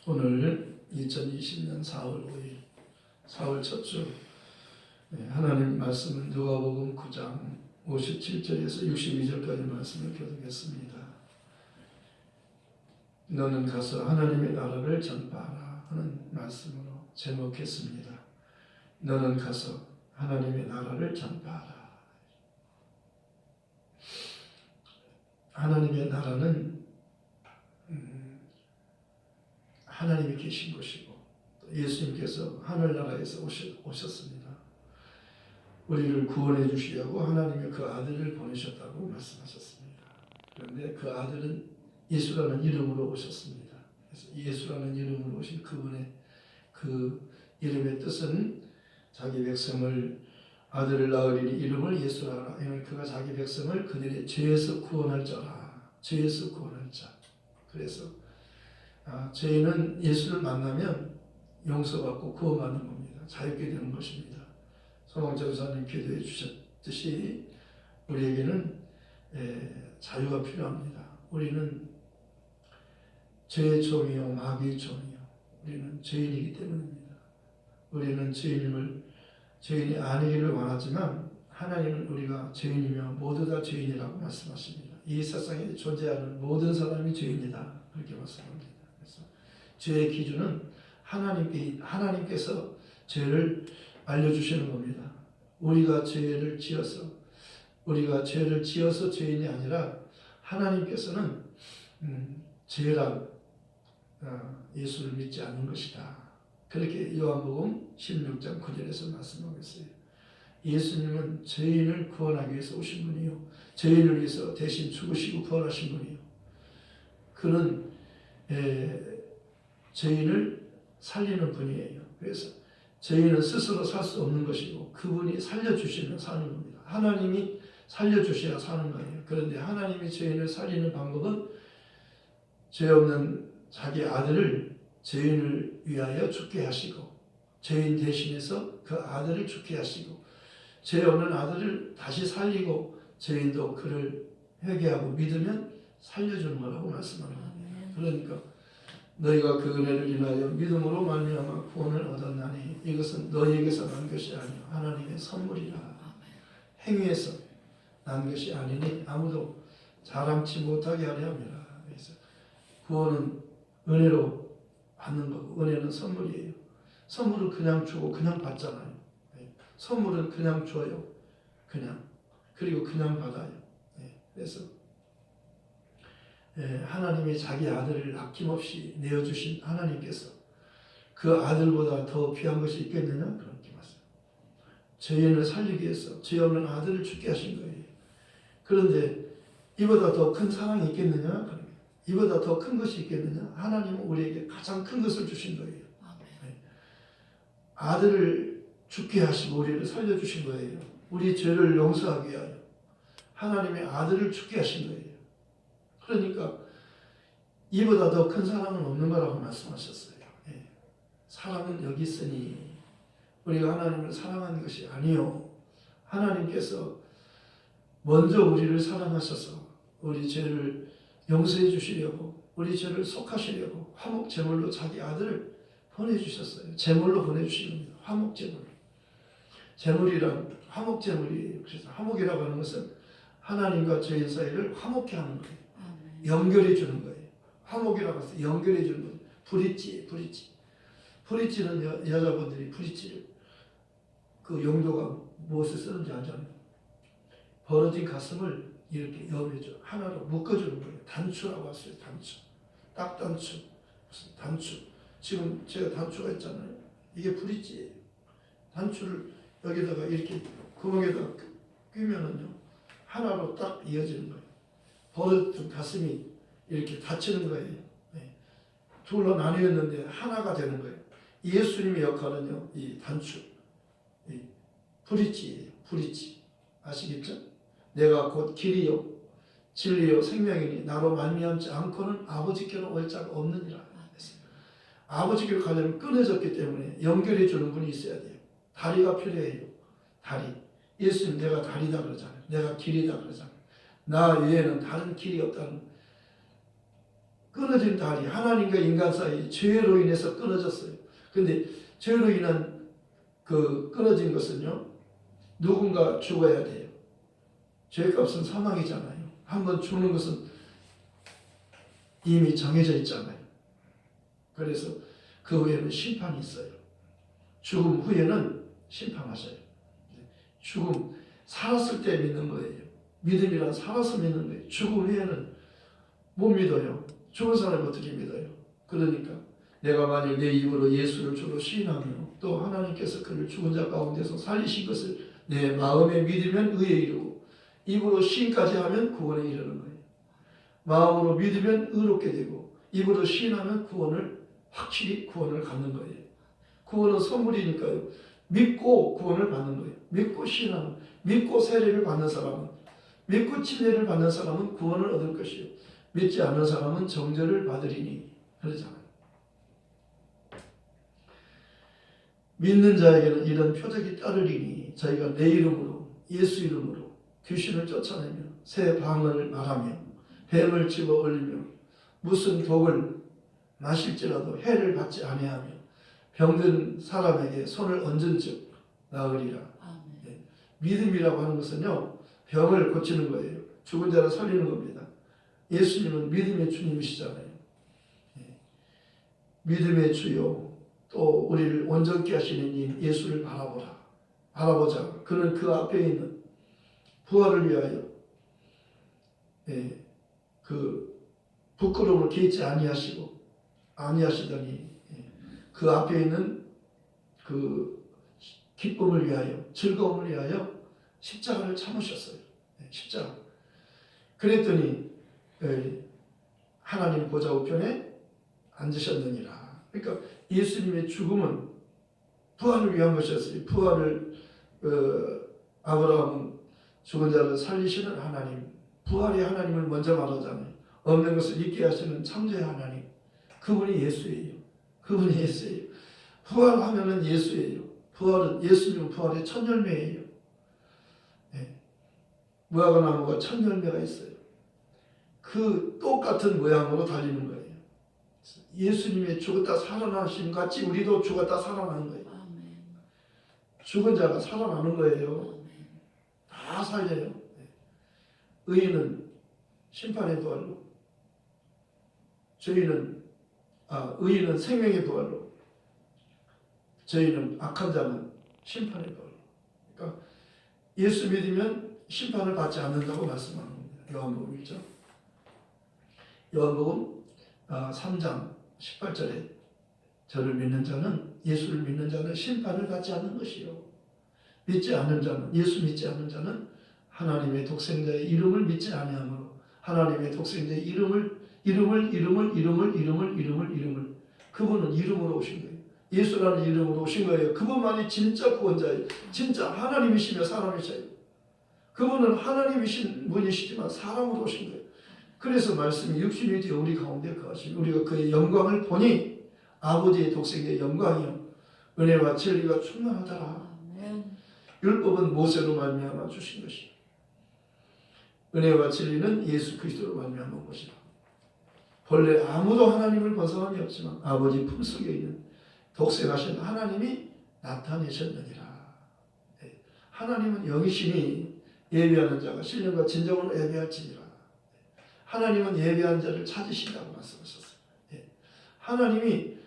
오늘 2020년 4월 5일 4월 첫 주 하나님 말씀은 누가복음 9장 57절에서 62절까지 말씀을 교독했습니다. 너는 가서 하나님의 나라를 전파하라 하는 말씀으로 제목했습니다. 너는 가서 하나님의 나라를 전파하라. 하나님의 나라는 하나님이 계신 곳이고 예수님께서 하늘나라에서 오셨습니다. 우리를 구원해 주시려고 하나님이 그 아들을 보내셨다고 말씀하셨습니다. 그런데 그 아들은 예수라는 이름으로 오셨습니다. 그래서 예수라는 이름으로 오신 그분의 그 이름의 뜻은 자기 백성을 아들을 낳으리니 이름을 예수라 하라. 이는 그가 자기 백성을 그들의 죄에서 구원할 자라. 죄에서 구원할 자. 그래서 죄인은 예수를 만나면 용서받고 구원받는 겁니다. 자유케 되는 것입니다. 소망전사님 기도해 주셨듯이 우리에게는 자유가 필요합니다. 우리는 죄의 종이요 마귀의 종이요 우리는 죄인이기 때문입니다. 우리는 죄인이 아니기를 원하지만 하나님은 우리가 죄인이며 모두 다 죄인이라고 말씀하십니다. 이 세상에 존재하는 모든 사람이 죄인이다 그렇게 말씀합니다. 그래서 죄의 기준은 하나님께서 죄를 알려주시는 겁니다. 우리가 죄를 지어서 죄인이 아니라 하나님께서는 죄란 예수를 믿지 않는 것이다. 그렇게 요한복음 16장 9절에서 말씀하고 있어요. 예수님은 죄인을 구원하기 위해서 오신 분이요. 죄인을 위해서 대신 죽으시고 부활하신 분이요. 그는 죄인을 살리는 분이에요. 그래서 죄인은 스스로 살 수 없는 것이고 그분이 살려주시면 사는 겁니다. 하나님이 살려주셔야 사는 거예요. 그런데 하나님이 죄인을 살리는 방법은 죄 없는 자기 아들을 죄인을 위하여 죽게 하시고 죄인 대신해서 그 아들을 죽게 하시고 죄 없는 아들을 다시 살리고 죄인도 그를 회개하고 믿으면 살려주는 거라고 말씀하는 겁니다. 그러니까 너희가 그 은혜를 인하여 믿음으로 말미암아 구원을 얻었나니 이것은 너희에게서 난 것이 아니요 하나님의 선물이라. 행위에서 난 것이 아니니 아무도 자랑치 못하게 하려 함이라. 그래서 구원은 은혜로 받는 거고 은혜는 선물이에요. 선물을 그냥 주고 그냥 받잖아요. 선물은 그냥 줘요. 그리고 그냥 받아요. 그래서 하나님이 자기 아들을 아낌없이 내어주신 하나님께서 그 아들보다 더 귀한 것이 있겠느냐? 그렇게 말씀. 죄인을 살리기 위해서 죄 없는 아들을 죽게 하신 거예요. 그런데 이보다 더 큰 사랑이 있겠느냐? 이보다 더 큰 것이 있겠느냐? 하나님은 우리에게 가장 큰 것을 주신 거예요. 아들을 죽게 하시고 우리를 살려주신 거예요. 우리 죄를 용서하기 위하여 하나님의 아들을 죽게 하신 거예요. 그러니까 이보다 더 큰 사랑은 없는 거라고 말씀하셨어요. 사랑은 여기 있으니 우리가 하나님을 사랑하는 것이 아니요. 하나님께서 먼저 우리를 사랑하셔서 우리 죄를 용서해 주시려고 우리 죄를 속하시려고 화목 제물로 자기 아들을 보내주셨어요. 제물로 보내주신 겁니다. 화목 제물. 제물이란 화목 제물이에요. 그래서 화목이라고 하는 것은 하나님과 죄인 사이를 화목케 하는 거예요. 연결해 주는 거예요. 화목이라고 해서 연결해 주는 거예요. 브릿지는 여자분들이 브릿지를 그 용도가 무엇을 쓰는지 알잖아요. 벌어진 가슴을 이렇게 여며줘 하나로 묶어주는 거예요. 단추라고 했어요. 딱 단추. 무슨 단추. 지금 제가 단추가 있잖아요. 이게 브릿지예요. 단추를 여기다가 이렇게 구멍에다가 끼면은요 하나로 딱 이어지는 거예요. 벌어진 가슴이 이렇게 닫히는 거예요. 둘로 나뉘었는데 하나가 되는 거예요. 예수님의 역할은요 이 단추, 이 브릿지예요. 브릿지. 아시겠죠? 내가 곧 길이요 진리요 생명이니 나로 말미암지 않고는 아버지께로 올 자가 없느니라. 아버지께로 가려면 끊어졌기 때문에 연결해 주는 분이 있어야 돼요. 다리가 필요해요. 다리. 예수님 내가 다리다 그러잖아요. 내가 길이다 그러잖아요. 나 외에는 다른 길이 없다는 끊어진 다리, 하나님과 인간 사이 죄로 인해서 끊어졌어요. 그런데 죄로 인한 그 끊어진 것은요, 누군가 죽어야 돼요. 죄값은 사망이잖아요. 한번 죽는 것은 이미 정해져 있잖아요. 그래서 그 후에는 심판이 있어요. 죽음 후에는 심판하셔요. 죽음, 살았을 때 믿는 거예요. 믿음이란 살아서 믿는 거예요. 죽음 후에는 못 믿어요. 죽은 사람이 어떻게 믿어요? 그러니까 내가 만일 내 입으로 예수를 주로 시인하며 또 하나님께서 그를 죽은 자 가운데서 살리신 것을 내 마음에 믿으면 의에 이르고 입으로 시인까지 하면 구원에 이르는 거예요. 마음으로 믿으면 의롭게 되고 입으로 시인하면 확실히 구원을 갖는 거예요. 구원은 선물이니까요. 믿고 구원을 받는 거예요. 믿고 시인하는, 믿고 세례를 받는 사람은, 믿고 침례를 받는 사람은 구원을 얻을 것이요. 믿지 않는 사람은 정죄를 받으리니 그러잖아요. 믿는 자에게는 이런 표적이 따르리니 저희가 내 이름으로 예수 이름으로 귀신을 쫓아내며 새 방언을 말하며 뱀을 집어 올리며 무슨 독을 마실지라도 해를 받지 아니하며 병든 사람에게 손을 얹은 즉 나으리라. 네. 믿음이라고 하는 것은요, 병을 고치는 거예요. 죽은 자를 살리는 겁니다. 예수님은 믿음의 주님이시잖아요. 네. 믿음의 주요 또 우리를 온전케 하시는 이 예수를 바라보자. 그는 그 앞에 있는 부활을 위하여 그 부끄러움을 개의치 아니하시더니 그 앞에 있는 그 기쁨을 위하여 즐거움을 위하여 십자가를 참으셨어요. 십자가. 그랬더니 하나님 보좌 우편에 앉으셨느니라. 그러니까 예수님의 죽음은 부활을 위한 것이었어요. 부활을 아브라함은 죽은 자를 살리시는 하나님, 부활의 하나님을 먼저 말하잖아요. 없는 것을 있게 하시는 창조의 하나님, 그분이 예수예요. 그분이 예수예요. 부활하면은 예수예요. 부활은 예수님은 부활의 첫 열매예요. 네. 무화과 나무가 첫 열매가 있어요. 그 똑같은 모양으로 달리는 거예요. 예수님의 죽었다 살아나신 같이 우리도 죽었다 살아나는 거예요. 아멘. 죽은 자가 살아나는 거예요. 아멘. 다 살려요. 의인은 심판의 부활로, 의인은 생명의 부활로, 저희는 악한 자는 심판의 부활로. 그러니까 예수 믿으면 심판을 받지 않는다고 말씀하는 겁니다. 요한복음 1장. 요한복음 3장 18절에 저를 믿는 자는, 예수를 믿는 자는 심판을 받지 않는 것이요. 믿지 않는 자는, 예수 믿지 않는 자는 하나님의 독생자의 이름을 믿지 아니하므로 하나님의 독생자의 이름을 그분은 이름으로 오신 거예요. 예수라는 이름으로 오신 거예요. 그분만이 진짜 구원자예요. 진짜 하나님이시며 사람이셔요. 그분은 하나님이신 분이시지만 사람으로 오신 거예요. 그래서 말씀이 육신이 되어 우리 가운데 거하시며 우리가 그의 영광을 보니 아버지의 독생자의 영광이요 은혜와 진리가 충만하더라. 율법은 모세로 말미암아 주신 것이요 은혜와 진리는 예수 그리스도로 말미암아 온 것이라. 본래 아무도 하나님을 본 사람이 없지만 아버지 품속에 있는 독생하신 하나님이 나타내셨느니라. 하나님은 영이시니 예배하는 자가 신령과 진정으로 예배할지니라. 하나님은 예배한 자를 찾으신다고 말씀하셨어요. 하나님이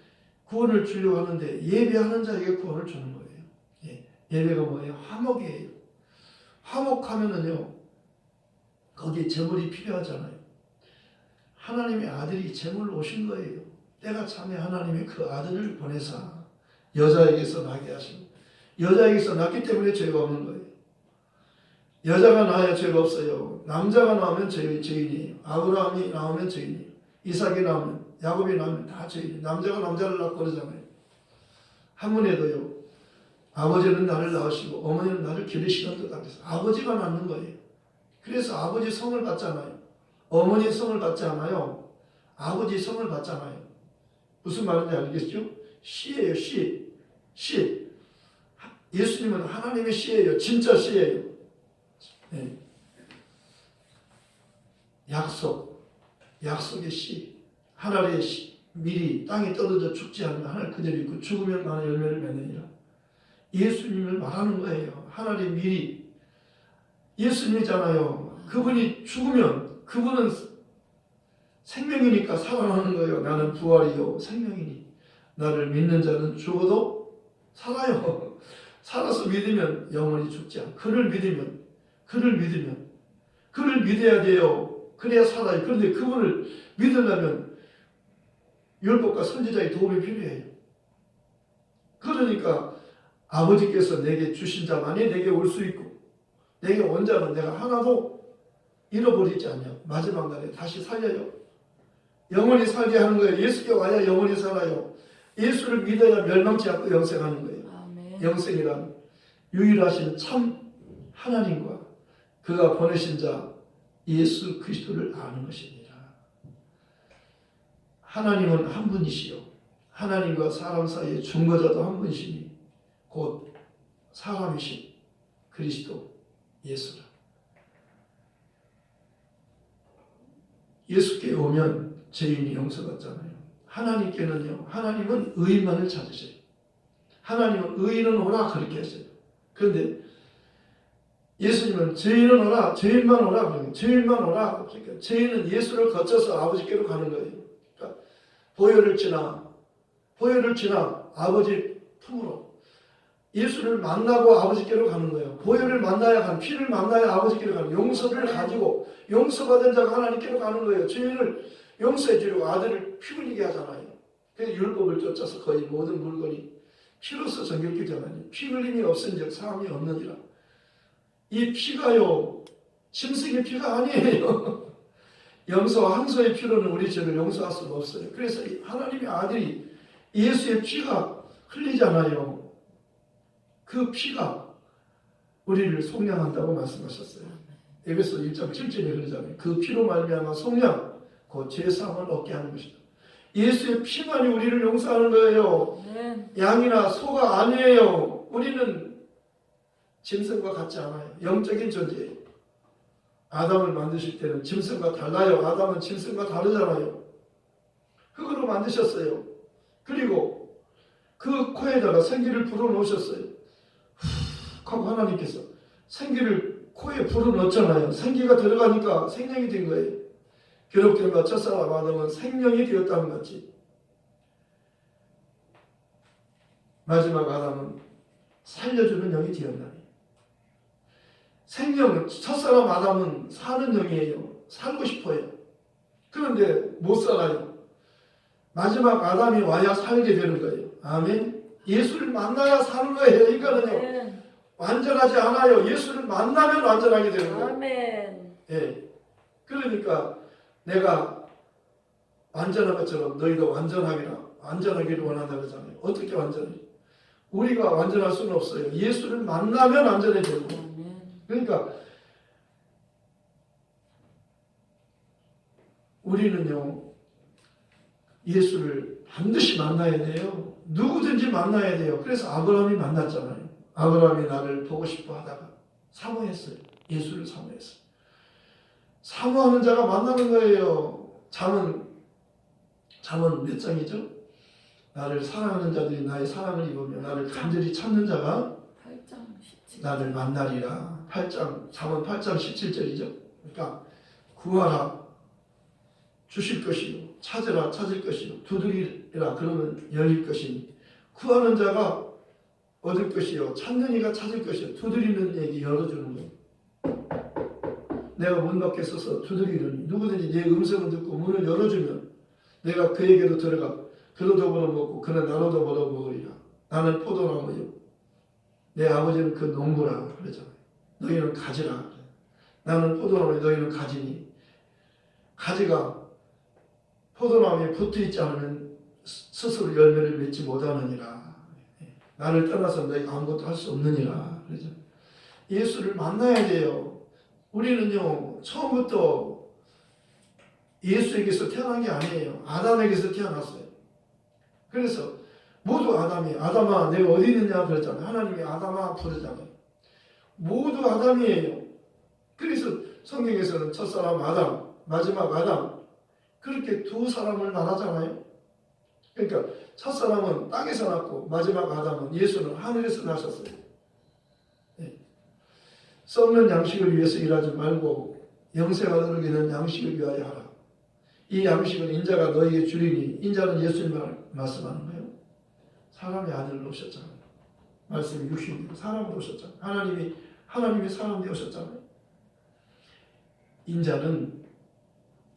구원을 주려고 하는데 예배하는 자에게 구원을 주는 거예요. 예배가 뭐예요? 화목이에요. 화목하면은요, 거기에 제물이 필요하잖아요. 하나님의 아들이 제물로 오신 거예요. 때가 참에 하나님이 그 아들을 보내사 여자에게서 나게 하시고, 여자에게서 낳기 때문에 죄가 없는 거예요. 여자가 낳아야 죄가 없어요. 남자가 나오면 죄인이에요. 아브라함이 나오면 죄인이에요. 이삭이 나오면, 야곱이 나오면 다 죄인이에요. 남자가 남자를 낳고 그러잖아요. 한문에도요, 아버지는 나를 낳으시고 어머니는 나를 기르시는 듯 하면서 아버지가 낳는 거예요. 그래서 아버지 성을 받잖아요. 어머니 성을 받지 않아요. 아버지 성을 받잖아요. 무슨 말인지 알겠죠? 씨예요, 씨. 씨. 예수님은 하나님의 씨예요. 진짜 씨예요. 약속의 씨. 하늘의 밀이 땅에 떨어져 죽지 않으면 하늘 그대로 있고 죽으면 많은 열매를 맺느니라. 예수님을 말하는 거예요. 하늘의 밀이 예수님이잖아요. 그분이 죽으면 그분은 생명이니까 살아나는 거예요. 나는 부활이요 생명이니 나를 믿는 자는 죽어도 살아요. 살아서 믿으면 영원히 죽지 않아. 그를 믿어야 돼요. 그래야 살아요. 그런데 그분을 믿으려면 율법과 선지자의 도움이 필요해요. 그러니까 아버지께서 내게 주신 자만이 내게 올 수 있고 내게 온 자는 내가 하나도 잃어버리지 않냐. 마지막 날에 다시 살려요. 영원히 살게 하는 거예요. 예수께 와야 영원히 살아요. 예수를 믿어야 멸망치 않고 영생하는 거예요. 아멘. 영생이란 유일하신 참 하나님과 그가 보내신 자 예수 그리스도를 아는 것입니다. 하나님은 한 분이시요 하나님과 사람 사이의 중보자도 한 분이시니 곧 사람이신 그리스도 예수라. 예수께 오면 죄인이 용서받잖아요. 하나님께는요, 하나님은 의인만을 찾으세요. 하나님은 의인은 오라 그렇게 했어요. 그런데 예수님은 죄인은 오라, 죄인만 오라 그러니까 죄인만 오라. 그러니까 죄인은 예수를 거쳐서 아버지께로 가는 거예요. 그러니까 보혈을 지나 아버지 품으로 예수를 만나고 아버지께로 가는 거예요. 보혈을 만나야 한 피를 만나야 아버지께로 가는 용서를 가지고 용서받은 자가 하나님께로 가는 거예요. 죄인을 용서해 주려고 아들을 피 흘리게 하잖아요. 그래서 율법을 쫓아서 거의 모든 물건이 피로서 정결케 되나니 피 흘림이 없은즉 사함이 없느니라. 이 피가요 짐승의 피가 아니에요. 염소와 항소의 피로는 우리 죄를 용서할 수가 없어요. 그래서 하나님의 아들이 예수의 피가 흘리잖아요. 그 피가 우리를 속량한다고 말씀하셨어요. 에베소 1장 7절에 그러잖아요. 그 피로 말미암아 속량 그 죄사함을 얻게 하는 것이다. 예수의 피만이 우리를 용서하는 거예요. 양이나 소가 아니에요. 우리는 짐승과 같지 않아요. 영적인 존재예요. 아담을 만드실 때는 짐승과 달라요. 아담은 짐승과 다르잖아요. 흙으로 만드셨어요. 그리고 그 코에다가 생기를 불어넣으셨어요. 훅 하고 하나님께서 생기를 코에 불어넣었잖아요. 생기가 들어가니까 생명이 된 거예요. 기록된 바 첫사람 아담은 생명이 되었다는 거지. 마지막 아담은 살려주는 영이 되었나니. 생명은 첫사람 아담은 사는 영이에요. 살고 싶어요. 그런데 못 살아요. 마지막 아담이 와야 살게 되는 거예요. 아멘. 예수를 만나야 사는 거예요. 이거는요. 완전하지 않아요. 예수를 만나면 완전하게 되는 거예요. 아멘. 예. 그러니까 내가 완전한 것처럼 너희도 완전하기를 원한다 그러잖아요. 어떻게 완전해? 우리가 완전할 수는 없어요. 예수를 만나면 완전해지는 거예요. 그러니까 우리는요 예수를 반드시 만나야 돼요. 누구든지 만나야 돼요. 그래서 아브라함이 만났잖아요. 아브라함이 나를 보고 싶어 하다가 사모했어요. 예수를 사모했어요. 사모하는 자가 만나는 거예요. 잠언 몇 장이죠? 나를 사랑하는 자들이 나의 사랑을 입으며 나를 간절히 찾는 자가 8장 17절. 나를 만나리라. 잠언 8장 17절이죠. 그러니까 구하라 주실 것이요 찾으라 찾을 것이요 두드리라 그러면 열릴 것이니 구하는 자가 얻을 것이요 찾는 이가 찾을 것이요 두드리는 이에게 열어주는 거예요. 내가 문 밖에 서서 두드리려니 누구든지 내 음성을 듣고 문을 열어주면 내가 그에게로 들어가 그로 더불어 먹고 그는 나로 더불어 먹으리라. 나는 포도나무요 내 아버지는 그 농부라 그러잖아요. 너희는 가지라. 나는 포도나무요 너희는 가지니 가지가 포도나무에 붙어있지 않으면 스스로 열매를 맺지 못하느니라. 나를 떠나서 너희가 아무것도 할 수 없느니라. 그러죠. 예수를 만나야 돼요. 우리는요 처음부터 예수에게서 태어난 게 아니에요. 아담에게서 태어났어요. 그래서 모두 아담아 내가 어디 있느냐 그랬잖아요. 하나님이 아담아 부르잖아요. 모두 아담이에요. 그래서 성경에서는 첫사람 아담, 마지막 아담, 그렇게 두 사람을 말하잖아요. 그러니까 첫 사람은 땅에서 났고 마지막 아담은 예수는 하늘에서 나셨어요. 네. 썩는 양식을 위해서 일하지 말고 영생을 얻기는 양식을 위하여 하라. 이 양식은 인자가 너희에게 주리니, 인자는 예수님을 말씀하는 거예요. 사람의 아들로 오셨잖아요. 말씀이 육신으로 사람으로 오셨잖아요. 하나님이 사람 되오셨잖아요. 인자는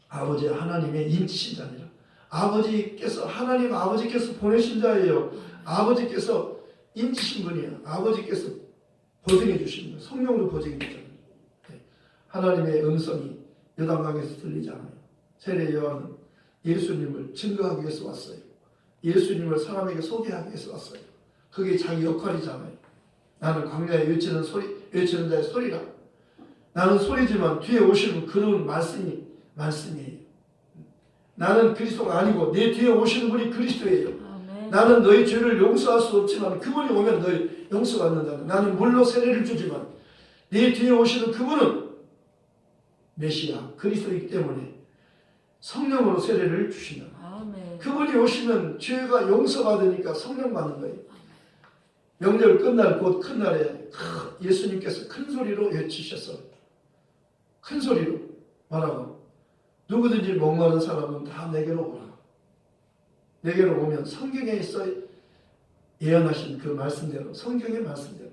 아버지 하나님의 인치신 자니라. 하나님 아버지께서 보내신 자예요. 아버지께서 인치신 분이에요. 아버지께서 보증해 주신 거예요. 성령으로 보증해 주잖아요. 네. 하나님의 음성이 요단강에서 들리지 않아요. 세례 요한은 예수님을 증거하기 위해서 왔어요. 예수님을 사람에게 소개하기 위해서 왔어요. 그게 자기 역할이잖아요. 나는 광야에 외치는 자의 소리라. 나는 소리지만 뒤에 오시는 그런 말씀이에요. 나는 그리스도가 아니고 내 뒤에 오시는 분이 그리스도예요. 아멘. 나는 너희 죄를 용서할 수 없지만 그분이 오면 너희 용서받는다. 나는 물로 세례를 주지만 내 뒤에 오시는 그분은 메시아 그리스도이기 때문에 성령으로 세례를 주신다. 아멘. 그분이 오시면 죄가 용서받으니까 성령 받는 거예요. 명절 끝날 곧 큰 날에 예수님께서 큰 소리로 외치셨어요. 큰 소리로 말하고 누구든지 목마른 사람은 다 내게로 오라. 내게로 오면 성경에 있어 예언하신 그 말씀대로, 성경의 말씀대로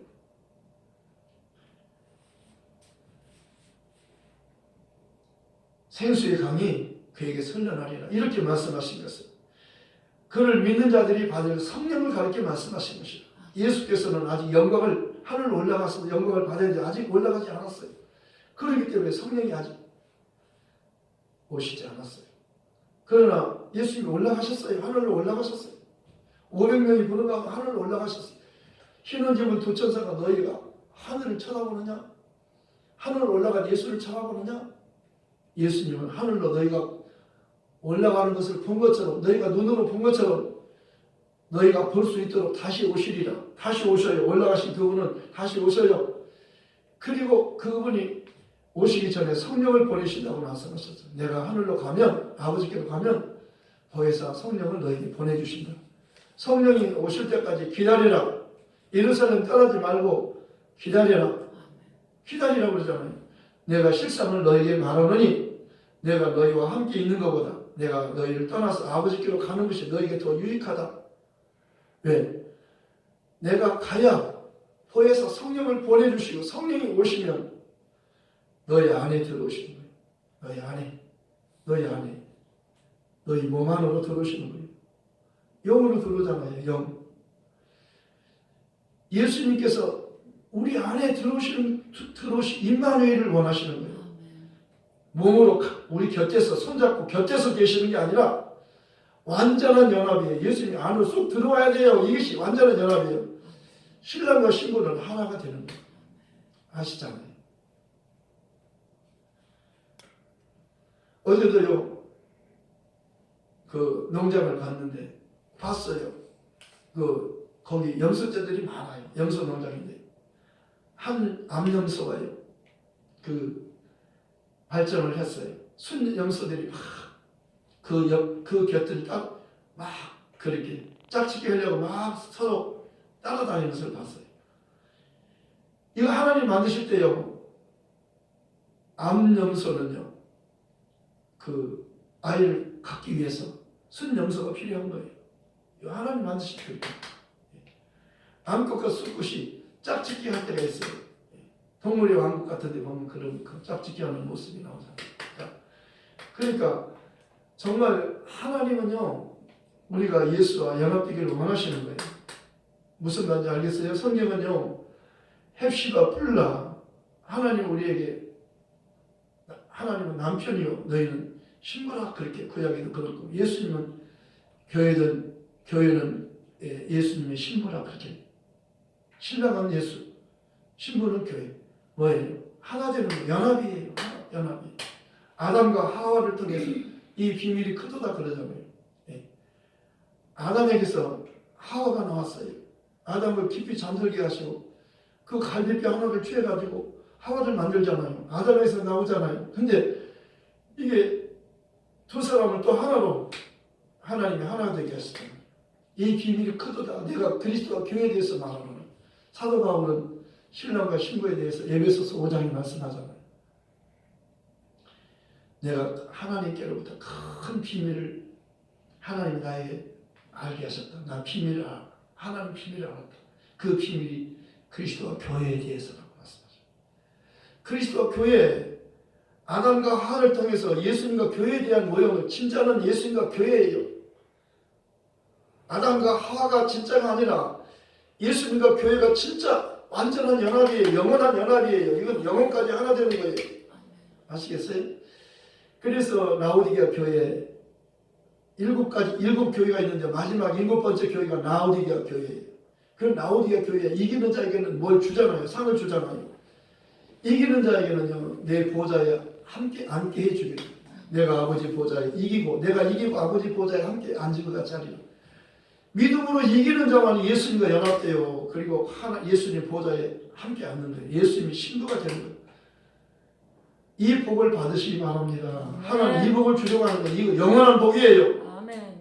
생수의 강이 그에게 흘러나리라. 이렇게 말씀하신 것을 그를 믿는 자들이 받을 성령을 가리켜 말씀하신 것이다. 예수께서는 아직 하늘로 올라가서 영광을 받아야지 아직 올라가지 않았어요. 그렇기 때문에 성령이 아직 오시지 않았어요. 그러나 예수님이 올라가셨어요. 하늘로 올라가셨어요. 500명이 부르고 하늘로 올라가셨어요. 흰옷 입은 두 천사가 너희가 하늘을 쳐다보느냐? 하늘로 올라간 예수를 쳐다보느냐? 예수님은 하늘로 너희가 올라가는 것을 본 것처럼, 너희가 눈으로 본 것처럼 너희가 볼 수 있도록 다시 오시리라. 다시 오셔요. 올라가신 그분은 다시 오셔요. 그리고 그분이 오시기 전에 성령을 보내신다고 말씀하셨어요. 내가 하늘로 가면, 아버지께로 가면 보혜사 성령을 너희에게 보내주신다. 성령이 오실 때까지 기다리라. 예루살렘 떠나지 말고 기다리라. 기다리라고 그러잖아요. 내가 실상을 너희에게 말하노니 내가 너희와 함께 있는 것보다 내가 너희를 떠나서 아버지께로 가는 것이 너희에게 더 유익하다. 왜? 내가 가야 보혜사 성령을 보내주시고 성령이 오시면 너희 안에 들어오시는 거예요. 너희 안에 너희 몸 안으로 들어오시는 거예요. 영으로 들어오잖아요. 예수님께서 우리 안에 들어오신 임마누엘을 원하시는 거예요. 몸으로 우리 곁에서 손잡고 곁에서 계시는 게 아니라 완전한 연합이에요. 예수님이 안으로 쏙 들어와야 돼요. 이것이 완전한 연합이에요. 신랑과 신부는 하나가 되는 거예요. 아시잖아요. 어제도요, 그 농장을 갔는데 봤어요. 거기 염소떼들이 많아요. 염소 농장인데 한 암염소가요. 발전을 했어요. 순 염소들이 막 그 곁을 막 그렇게 짝짓기 하려고 막 서로 따라다니는 것을 봤어요. 이거 하나님 만드실 때요, 암염소는요, 그 아이를 갖기 위해서 순 염소가 필요한 거예요. 이거 하나님 만드실 때 암컷과 수컷이 짝짓기 할 때가 있어요. 동물의 왕국 같은 데 보면 그런 짝짓기 하는 모습이 나오잖아요. 그러니까 정말 하나님은요, 우리가 예수와 연합되기를 원하시는 거예요. 무슨 말인지 알겠어요? 성경은요, 헵시바 뿔라, 하나님은 남편이요 너희는 신부라, 그렇게 구약에도 그렇고, 예수님은 교회는 예수님의 신부라, 그렇게. 신랑은 예수, 신부는 교회. 뭐예요? 하나 되는 거, 연합이에요. 연합이. 아담과 하와를 통해서 이 비밀이 크도다 그러잖아요. 아담에게서 하와가 나왔어요. 아담을 깊이 잠들게 하시고 그 갈비뼈 하나를 취해가지고 하와를 만들잖아요. 아담에서 나오잖아요. 근데 이게 두 사람을 또 하나로 하나님이 하나 되게 하시다. 이 비밀이 크도다. 내가 그리스도와 교회에 대해서 말하노라. 사도 바울은 신랑과 신부에 대해서 에베소서 5장에 말씀하잖아요. 내가 하나님께로부터 큰 비밀을 하나님이 나에게 알게 하셨다. 난 비밀을 알아. 하나님 비밀을 알았다. 그 비밀이 그리스도와 교회에 대해서라고 말씀하죠. 그리스도와 교회, 아담과 하와를 통해서 예수님과 교회에 대한 모형을 진짜는 예수님과 교회예요. 아담과 하와가 진짜가 아니라 예수님과 교회가 진짜 완전한 연합이에요. 영원한 연합이에요. 이건 영원까지 하나 되는 거예요. 아시겠어요? 그래서 라오디게아 교회 일곱 교회가 있는데 마지막 7번째 교회가 라오디게아 교회예요. 그 라오디게아 교회 이기는 자에게는 뭘 주잖아요. 상을 주잖아요. 이기는 자에게는요, 내 보좌에 함께 앉게 해주기를. 내가 아버지 보좌에 이기고 내가 이기고 아버지 보좌에 함께 앉은 것 같이 하리라. 믿음으로 이기는 자만 예수님과 연합돼요. 그리고 예수님 보좌에 함께 앉는 거예요. 예수님이 신부가 되는 거예요. 이 복을 받으시기 바랍니다. 하나님 이 복을 주려고 하는 건 이거 영원한 복이에요. 아멘.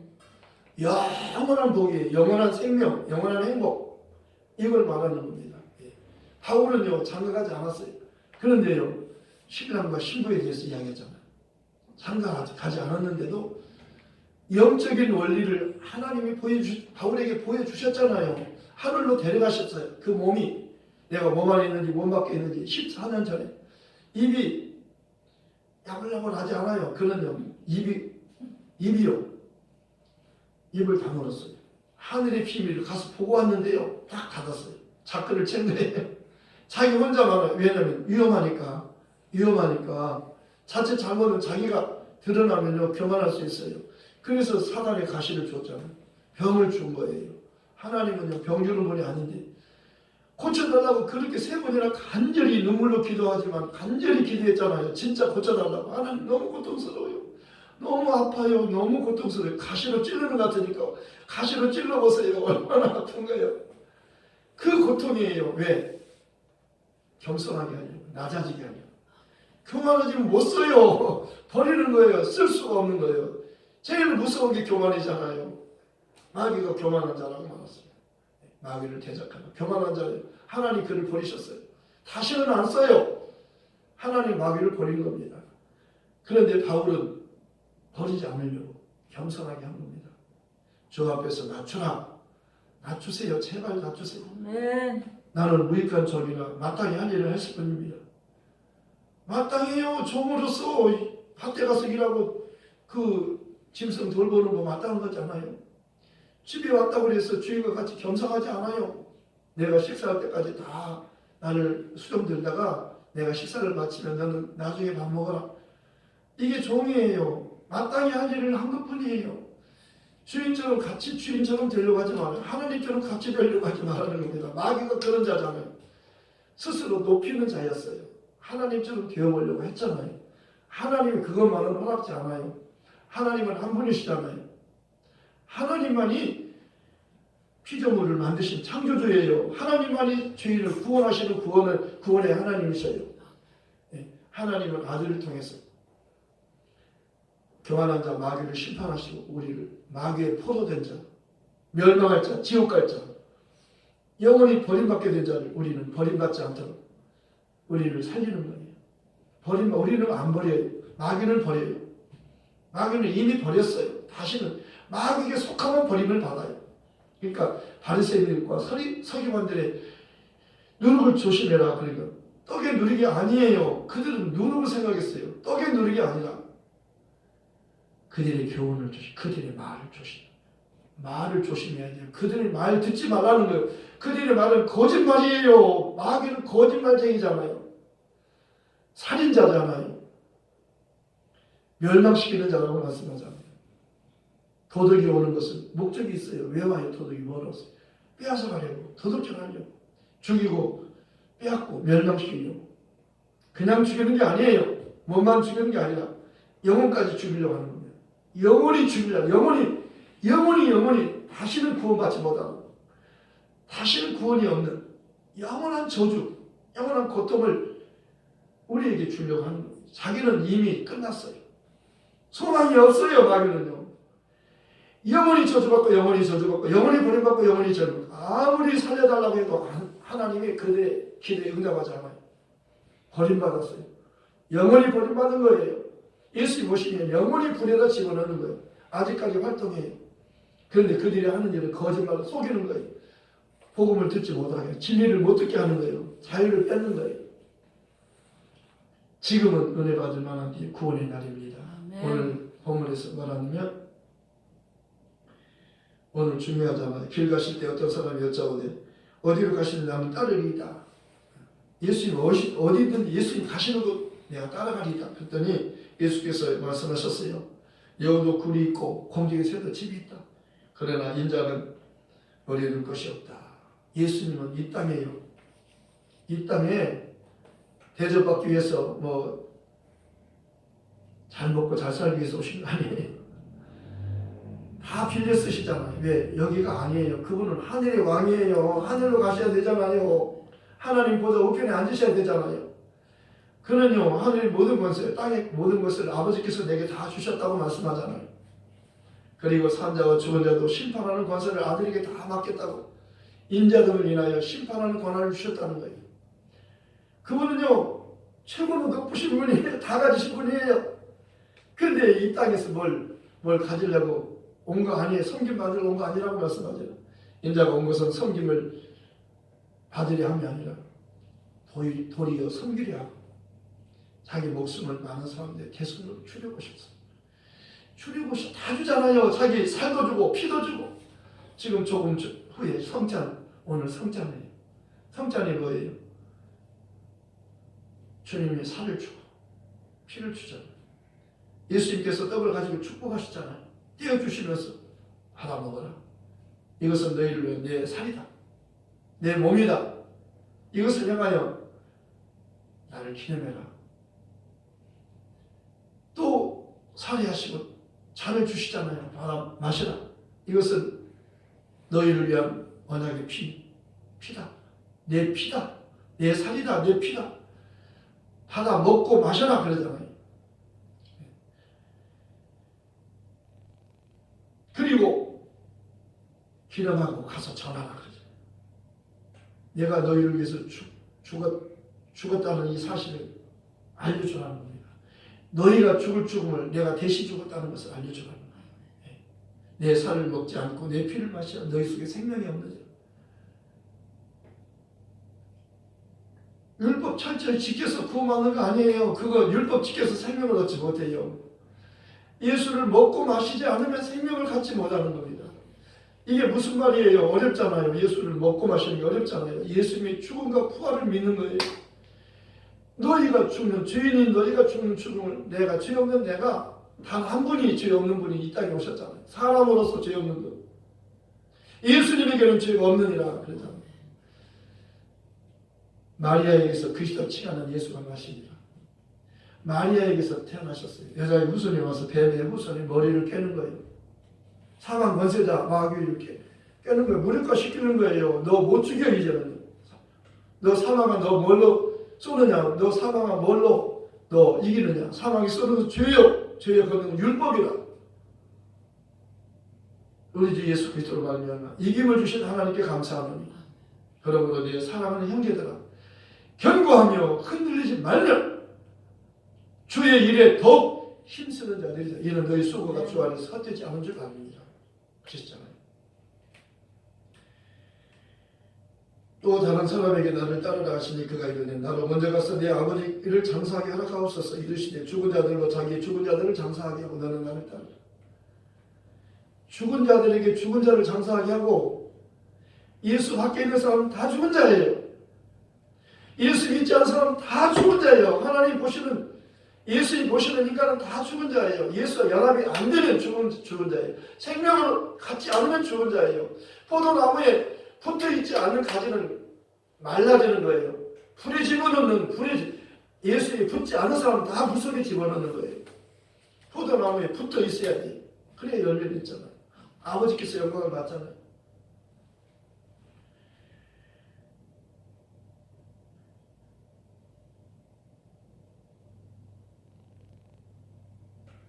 영원한 복이에요. 영원한 생명, 영원한 행복. 이걸 말하는 겁니다. 바울은요, 장가가지 않았어요. 그런데요, 신랑과 신부에 대해서 이야기했잖아요. 장가가지 않았는데도 영적인 원리를 하나님이 바울에게 보여주셨잖아요. 하늘로 데려가셨어요. 그 몸이 내가 몸 안에 있는지 몸 밖에 있는지 14년 전에 입이 야물야물 하지 않아요. 그는요, 입이요. 입을 다물었어요. 하늘의 비밀을 가서 보고 왔는데요. 딱 닫았어요. 자크를 챈 거예요. 자기 혼자만, 왜냐면 위험하니까 자칫 잘못은 자기가 드러나면요, 교만할 수 있어요. 그래서 사단의 가시를 줬잖아요. 병을 준 거예요. 하나님은요, 병 주는 분이 아닌데 고쳐달라고 그렇게 3번이나 간절히 눈물로 기도하지만 간절히 기도했잖아요. 진짜 고쳐달라고. 하나님 너무 고통스러워요. 너무 아파요. 너무 고통스러워요. 가시로 찌르는 것 같으니까 가시로 찔러보세요. 얼마나 아픈 거예요. 그 고통이에요. 왜? 겸손하게 하려고. 낮아지게 하려고. 교만해지면 못 써요. 버리는 거예요. 쓸 수가 없는 거예요. 제일 무서운 게 교만이잖아요. 마귀가 교만한 자라고 말했어요. 마귀를 대적하는 교만한 자예요. 하나님 그를 버리셨어요. 다시는 안 써요. 하나님 마귀를 버린 겁니다. 그런데 바울은 버리지 않으려고 겸손하게 한 겁니다. 주 앞에서 낮추세요. 제발 낮추세요. 아멘. 나는 무익한 종이나 마땅히 할 일을 했을 뿐입니다. 마땅해요. 종으로서 밭에 가서 일하고 그 짐승 돌보는 거 마땅한 거잖아요. 집에 왔다고 해서 주인과 같이 겸상하지 않아요. 내가 식사할 때까지 다 나를 수염 들다가 내가 식사를 마치면 너는 나중에 밥 먹어라. 이게 종이에요. 마땅히 할 일을 한 것뿐이에요. 주인처럼 같이 주인처럼 되려고 하지 말아요. 하나님처럼 같이 되려고 하지 말라는 겁니다. 마귀가 그런 자잖아요. 스스로 높이는 자였어요. 하나님처럼 되어보려고 했잖아요. 하나님이 그것만은 허락지 않아요. 하나님은 한 분이시잖아요. 하나님만이 피조물을 만드신 창조주예요. 하나님만이 죄인을 구원하시는 구원의 하나님이셔요. 하나님은 아들을 통해서 교만한 자 마귀를 심판하시고 우리를 마귀의 포로된 자, 멸망할 자, 지옥 갈 자, 영원히 버림받게 된 자를 우리는 버림받지 않도록 우리를 살리는 거예요. 우리는 안 버려요. 마귀는 버려요. 마귀는 이미 버렸어요. 다시는 마귀에게 속하면 버림을 받아요. 그러니까 바리새인들과 서기관들의 누룩을 조심해라. 그러니까 떡에 누룩이 아니에요. 그들은 누룩을 생각했어요. 떡에 누룩이 아니라 그들의 교훈을 그들의 말을 말을 조심해야 돼요. 그들의 말 듣지 말라는 거예요. 그들의 말은 거짓말이에요. 마귀는 거짓말쟁이잖아요. 살인자잖아요. 멸망시키는 자라고 말씀하잖아요. 도둑이 오는 것은 목적이 있어요. 왜 와요? 도둑이 뭐라고 했어요? 빼앗아가려고, 도둑질하려고, 죽이고 빼앗고 멸망시키려고. 그냥 죽이는 게 아니에요. 몸만 죽이는 게 아니라 영혼까지 죽이려고 하는 겁니다. 영원히 죽이려고. 영원히 다시는 구원받지 못하고 다시는 구원이 없는 영원한 저주, 영원한 고통을 우리에게 주려고 하는 겁니다. 자기는 이미 끝났어요. 소망이 없어요. 마귀는요. 영원히 저주받고 영원히 저주받고 영원히 버림받고 영원히 저주받고 아무리 살려달라고 해도 하나님이 그들의 기도에 응답하지 않아요. 버림받았어요. 영원히 버림받은 거예요. 예수님 오시면 영원히 불에다 집어넣는 거예요. 아직까지 활동해요. 그런데 그들이 하는 일은 거짓말로 속이는 거예요. 복음을 듣지 못하게 진리를 못 듣게 하는 거예요. 자유를 뺏는 거예요. 지금은 은혜 받을 만한 구원의 날입니다. 아멘. 오늘 본문에서 말하면 오늘 중요하잖아요. 길 가실 때 어떤 사람이 여짜오되 어디로 가시는 나는 따르리이다. 예수님 어디든지 예수님 가시는 곳 내가 따라가리이다. 그랬더니 예수께서 말씀하셨어요. 여우도 굴이 있고 공중에 새도 집이 있다. 그러나 인자는 머리를 것이 없다. 예수님은 이 땅에요. 이 땅에 대접받기 위해서 잘 먹고 잘 살기 위해서 오신 거 아니에요. 다 빌려 쓰시잖아요. 왜? 여기가 아니에요. 그분은 하늘의 왕이에요. 하늘로 가셔야 되잖아요. 하나님 보좌 우편에 앉으셔야 되잖아요. 그는요 하늘의 모든 것을 땅의 모든 것을 아버지께서 내게 다 주셨다고 말씀하잖아요. 그리고 산자와 죽은 자도 심판하는 권세를 아들에게 다 맡겼다고 인자들을 인하여 심판하는 권한을 주셨다는 거예요. 그분은요 최고로 높으신 분이에요. 다 가지신 분이에요. 그런데 이 땅에서 뭘 가지려고 온 거 아니에요. 섬김 받으러 온 거 아니라고 말씀하잖아요. 인자가 온 것은 섬김을 받으려 함이 아니라 도리어 섬기려 하고 자기 목숨을 많은 사람들의 대선으로 주려고 하셨어요. 주려고 다 주잖아요. 자기 살도 주고 피도 주고. 지금 조금 후에 성찬, 오늘 성찬이에요. 성찬이 뭐예요? 주님이 살을 주고 피를 주잖아요. 예수님께서 떡을 가지고 축복하셨잖아요. 떼어주시면서 받아 먹어라. 이것은 너희를 위해 내 살이다. 내 몸이다. 이것을 향하여 나를 기념해라. 또 살해하시고 잔을 주시잖아요. 받아 마시라. 이것은 너희를 위한 언약의 피다. 내 피다. 내 살이다. 내 피다. 받아 먹고 마셔라 그러잖아요. 그리고 기념하고 가서 전하라 그러죠. 내가 너희를 위해서 죽었다는 이 사실을 알려주라는 겁니다. 너희가 죽을 죽음을 내가 대신 죽었다는 것을 알려주라는 거예요. 내 살을 먹지 않고 내 피를 마시면 너희 속에 생명이 없느니라. 율법 철저히 지켜서 구원받는 거 아니에요. 그거 율법 지켜서 생명을 얻지 못해요. 예수를 먹고 마시지 않으면 생명을 갖지 못하는 겁니다. 이게 무슨 말이에요? 어렵잖아요. 예수를 먹고 마시는 게 어렵잖아요. 예수님이 죽음과 부활을 믿는 거예요. 너희가 죽는 죄인인 너희가 죽는 죽음을 내가 죄 없는 내가 단 한 분이 죄 없는 분이 이 땅에 오셨잖아요. 사람으로서 죄 없는 분. 예수님에게는 죄가 없느니라 그러잖아요. 마리아에게서 그리스도 칭하는 예수가 나십니다. 마리아에게서 태어나셨어요. 여자의 후손이 와서 뱀의 후손이 머리를 깨는 거예요. 사망 권세자 마귀를 이렇게 깨는 거예요. 무력화시키는 거예요. 너 못 죽여 이제는. 너 사망아 너 뭘로 쏘느냐. 너 사망아 뭘로 너 이기느냐. 사망이 쏘는 죄요. 죄요 그건 율법이라. 우리 주 예수 그리스도로 말미암아 이김을 주신 하나님께 감사하노니 그러므로 내 사랑하는 형제들아 견고하며 흔들리지 말며 주의 일에 더욱 힘쓰는 자들이다. 이는 너희 수고가 주 안에서 헛되지 않은 줄 압니다. 그러셨잖아요. 또 다른 사람에게 나를 따르라 하시니 그가 이르되 나로 먼저 가서 내 아버지를 장사하게 하라카옵소서. 이르시되 죽은 자들로 자기 죽은 자들을 장사하게 하고 너는 나를 따르라. 죽은 자들에게 죽은 자를 장사하게 하고 예수 밖에 있는 사람은 다 죽은 자예요. 예수 믿지 않은 사람은 다 죽은 자예요. 하나님 보시는 예수님 보시는 인간은 다 죽은 자예요. 예수와 연합이 안 되면 죽은 자예요. 생명을 갖지 않으면 죽은 자예요. 포도나무에 붙어있지 않는 가지는 말라지는 거예요. 불에 집어넣는 예수에 붙지 않은 사람은 다 불 속에 집어넣는 거예요. 포도나무에 붙어 있어야지. 그래야 열매를 맺잖아요. 아버지께서 영광을 받잖아요.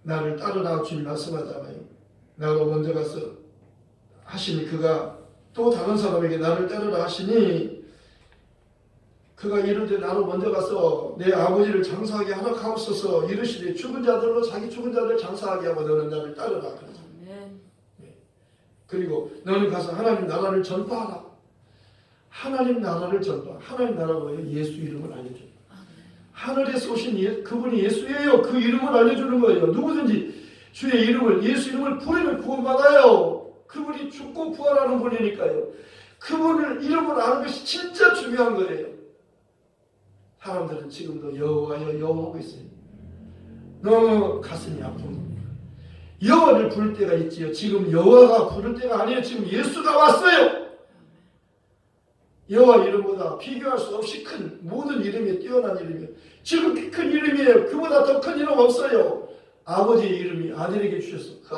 나를 따르라 주님 말씀하잖아요. 나로 먼저 가서 하시니 그가 또 다른 사람에게 나를 따르라 하시니 그가 이르되 나로 먼저 가서 내 아버지를 장사하게 하라 하옵소서 이르시되 죽은 자들로 자기 죽은 자들 장사하게 하고 너는 나를 따르라 그러죠. 아멘. 그리고 너는 가서 하나님 나라를 전파하라. 하나님 나라를 전파. 하나님 나라가 뭐예요? 예수 이름을 알려줘요. 하늘에서 오신 그분이 예수예요. 그 이름을 알려주는 거예요. 누구든지 주의 이름을 예수 이름을 부르면 구원받아요. 그분이 죽고 부활하는 분이니까요. 그분을 이름을 아는 것이 진짜 중요한 거예요. 사람들은 지금도 여호와여 여호하고 있어요. 너무 가슴이 아픕니다. 여호와를 부를 때가 있지요. 지금 여호와가 부를 때가 아니에요. 지금 예수가 왔어요. 여호와 이름보다 비교할 수 없이 큰 모든 이름이 뛰어난 이름이에요. 지금 큰 이름이에요. 그보다 더 큰 이름 없어요. 아버지의 이름이 아들에게 주셨어. 그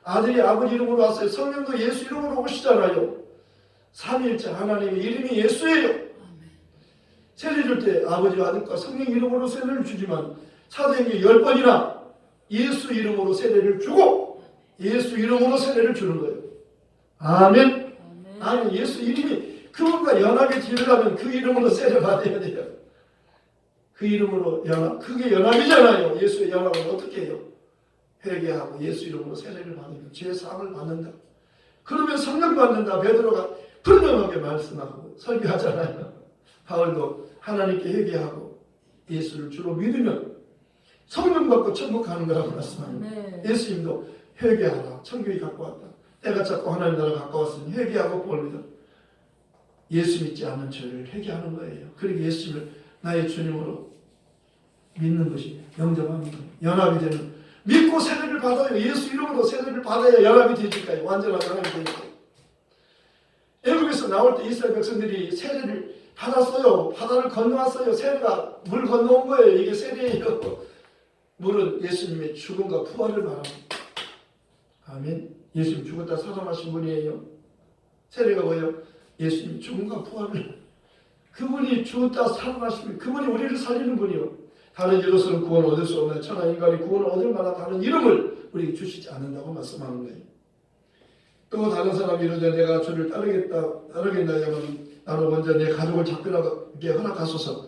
아들이 아버지 이름으로 왔어요. 성령도 예수 이름으로 오시잖아요. 삼위일체 하나님의 이름이 예수예요. 세례 줄 때 아버지와 아들과 성령 이름으로 세례를 주지만 사도행전 10번이나 예수 이름으로 세례를 주고 예수 이름으로 세례를 주는 거예요. 아멘. 아멘. 예수 이름이 그분과 연합이 되려면 그 이름으로 세례 받아야 돼요. 그 이름으로 연합. 그게 연합이잖아요. 예수의 연합은 어떻게 해요? 회개하고 예수 이름으로 세례를 받으면 죄 사함을 받는다. 그러면 성령 받는다. 베드로가 분명하게 말씀하고 설교하잖아요. 바울도 하나님께 회개하고 예수를 주로 믿으면 성령 받고 천국 가는 거라고 말씀합니다. 예수님도 회개하라. 천국이 가까웠다. 때가 찾고 하나님 나라 가까웠으니 회개하고 복을 믿어. 예수 믿지 않는 죄를 회개하는 거예요. 그리고 예수님을 나의 주님으로 믿는 것이 영접하는 거예요. 연합이 되는 믿고 세례를 받아요. 예수 이름으로 세례를 받아야 연합이 되니까요. 완전한 연합이 되니까요. 애국에서 나올 때 이스라엘 백성들이 세례를 받았어요. 바다를 건너왔어요. 세례가 물 건너온 거예요. 이게 세례예요. 물은 예수님의 죽음과 부활을 말합니다. 아멘. 예수님 죽었다 살아나신 분이에요. 세례가 뭐예요? 예수님 죽음과 부활을 그분이 죽었다 살아나신 분, 그분이 우리를 살리는 분이요. 다른 이로서는 구원을 얻을 수 없는 천하 인간이 구원을 얻을 만한 다른 이름을 우리에게 주시지 않는다고 말씀하는 거예요. 또 다른 사람이 이르되 내가 주를 따르겠나 하면 나로 먼저 내 가족을 잡게 허락하소서.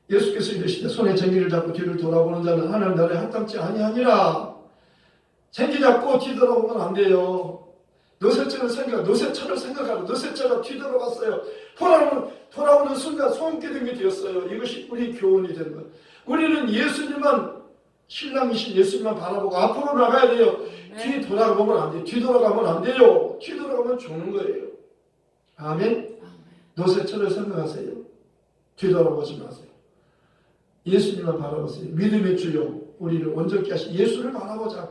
예수께서 이르시되 손에 쟁기를 잡고 뒤를 돌아보는 자는 하나님 나라에 합당치 아니하니라. 쟁기 잡고 뒤돌아보면 안 돼요. 노새처를 생각하고 노새처가 뒤돌아봤어요. 돌아오는 순간 소원깨등이 되었어요. 이것이 우리 교훈이 되는 거예요. 우리는 예수님만 신랑이신 예수님만 바라보고 앞으로 나가야 돼요. 뒤 돌아보면 안 돼요. 뒤돌아가면 안 돼요. 뒤돌아가면 죽는 거예요. 아멘. 노새처를 생각하세요. 뒤돌아보지 마세요. 예수님만 바라보세요. 믿음의 주요 우리를 온전케 하신 예수를 바라보자.